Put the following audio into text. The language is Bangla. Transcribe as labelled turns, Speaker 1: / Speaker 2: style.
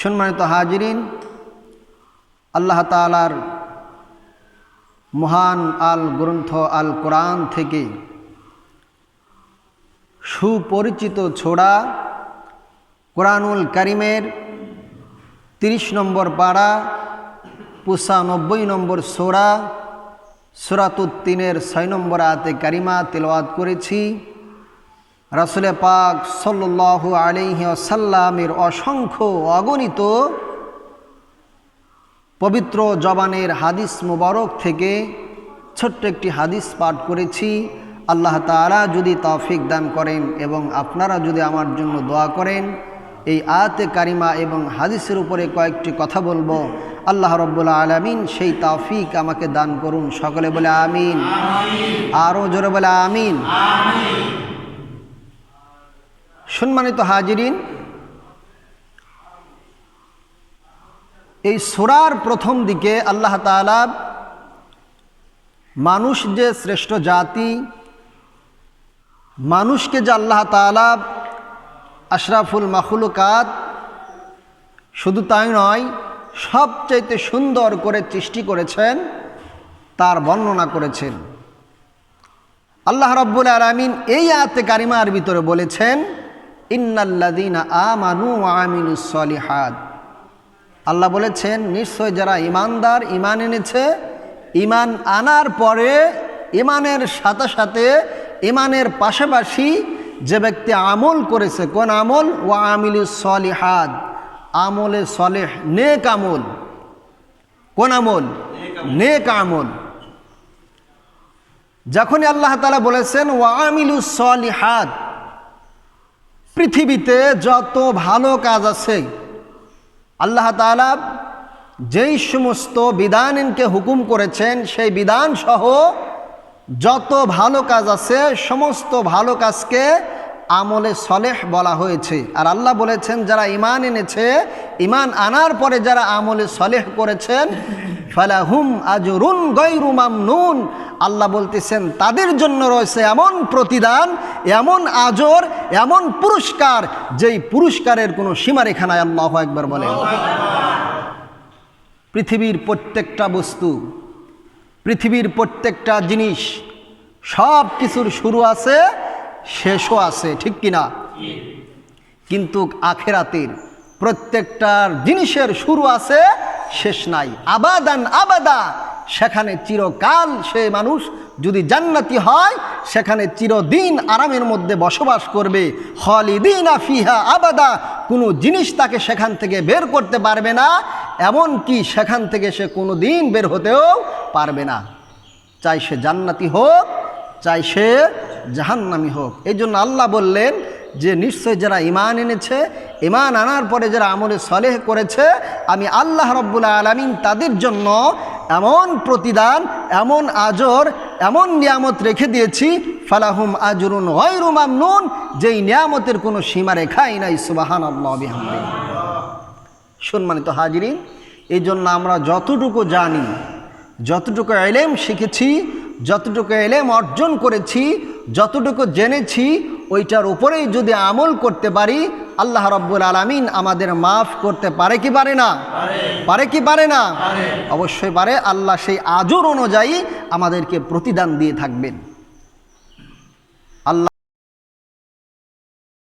Speaker 1: সম্মানিত হাজিরিন, আল্লাহ তাআলার মহান আল গ্রন্থ আল কোরআন থেকে সুপরিচিত ছোরা কোরআনুল কারিমের 30 নম্বর পারা 95 নম্বর সূরা সূরাতুত তিনের 6 নম্বর আয়াতে কারিমা তেলাওয়াত করেছি। রাসূল পাক সাল্লাল্লাহু আলাইহি ওয়াসাল্লামের অসংখ্য অগণিত পবিত্র জবানের হাদিস মুবারক থেকে ছোট্ট একটি হাদিস পাঠ করেছি। আল্লাহ তাআলা যদি তৌফিক দান করেন এবং আপনারা যদি আমার জন্য দোয়া করেন, এই আয়াতে কারিমা এবং হাদিসের উপরে কয়েকটি কথা বলবো। আল্লাহ রাব্বুল আলামিন সেই তৌফিক আমাকে দান করুন। সকলে বলে আমিন। আরও জোরে বলে আমিন। সম্মানিত হাজিরিন, এই সূরার প্রথম দিকে আল্লাহ তাআলা মানুষ যে শ্রেষ্ঠ জাতি, মানুষকে যে আল্লাহ তাআলা আশরাফুল মাখলুকাত, শুধু তাই নয় সবচাইতে সুন্দর করে সৃষ্টি করেছেন তার বর্ণনা করেছেন। আল্লাহ রাব্বুল আলামিন এই আয়াতে কারিমার ভিতরে বলেছেন, ইন্নাল্লাযীনা আমানু ওয়া আমিলুস সলিহাত। আল্লাহ বলেছেন নিশ্চয় যারা ঈমানদার, ঈমান এনেছে, ঈমান আনার পরে ঈমানের সাথে সাথে ঈমানের পাশাপাশি যে ব্যক্তি আমল করেছে, কোন আমল? ওয়া আমিলুস সলিহাত, আমলে সলেহ, নেক আমল। কোন আমল? নেক আমল। যখনই আল্লাহ তাআলা বলেছেন ওয়া আমিলুস সলিহাত, পৃথিবীতে যত ভালো কাজ আছে আল্লাহ তাআলা যেই সমস্ত বিধানকে হুকুম করেছেন সেই বিধান সহ যত ভালো কাজ আছে সমস্ত ভালো কাজকে আমলে সলেহ বলা হয়েছে। আর আল্লাহ বলেছেন যারা ঈমান এনেছে, ঈমান আনার পরে যারা আমলে সলেহ করেছেন, ফালাহুম আজরুন গায়রু মামনুন, আল্লাহ বলতেছেন তাদের জন্য রয়েছে এমন প্রতিদান, এমন আজর, এমন পুরস্কার, যেই পুরস্কারের কোনো সীমারেখা নাই। আল্লাহু আকবার বলেন। পৃথিবীর প্রত্যেকটা বস্তু, পৃথিবীর প্রত্যেকটা জিনিস, সব কিছুর শুরু আছে, শেষও আছে, ঠিক কিনা? কিন্তু আখিরাতের প্রত্যেকটার জিনিসের শুরু আছে, শেষ নাই। আবাদান আবাদা, সেখানে চিরকাল সে মানুষ যদি জান্নাতি হয় সেখানে চিরদিন আরামের মধ্যে বসবাস করবে। খালিদিনা ফিহা আবাদা, কোনো জিনিস তাকে সেখান থেকে বের করতে পারবে না, এমন কি সেখান থেকে সে কোনো দিন বের হতেও পারবে না, চাই সে জান্নাতি হোক চাই সে জাহান্নামী হোক। এই জন্য আল্লাহ বললেন যে নিশ্চয় যারা ঈমান এনেছে, ঈমান আনার পরে যারা আমলে সলেহ করেছে, আমি আল্লাহ রাব্বুল আলামিন তাদের জন্য এমন প্রতিদান, এমন আজর, এমন নিয়ামত রেখে দিয়েছি, ফালাহুম আজরুন গায়রু মামনুন, যেই নিয়ামতের কোনো সীমারেখাই নাই। সুবহানাল্লাহ বিহামদিহি। সম্মানিত হাজিরিন, এই জন্য আমরা যতটুকু জানি, যতটুকু ইলম শিখেছি, যতটুকু ইলম অর্জন করেছি, যতটুকু জেনেছি, ওইটার উপরেই যদি আমল করতে পারি, আল্লাহ রাব্বুল আলামিন আমাদের মাফ করতে পারে কি পারে না? পারে কি পারে না? অবশ্যই পারে। আল্লাহ সেই আজর অনুযায়ী আমাদেরকে প্রতিদান দিয়ে থাকবেন।